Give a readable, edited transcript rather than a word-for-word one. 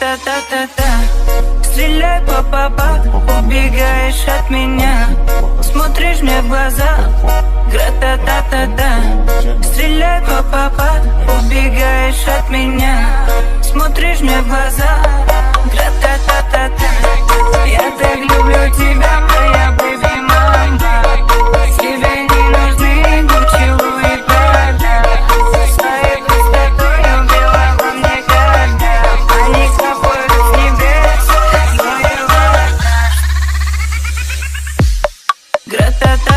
Гра-та-та-та-та, стреляй па-па-па, убегаешь от меня, смотришь мне в глаза. Гра-та-та-та-та, стреляй па-па-па, убегаешь от меня, смотришь мне в глаза. Гра-та-та-та-та, я так люблю тебя, моя бэби мама. Тебе не нужны Гуччи, Луи, Прада. Своей красотой убила во мне когда они капают с небес. Гра-та-та.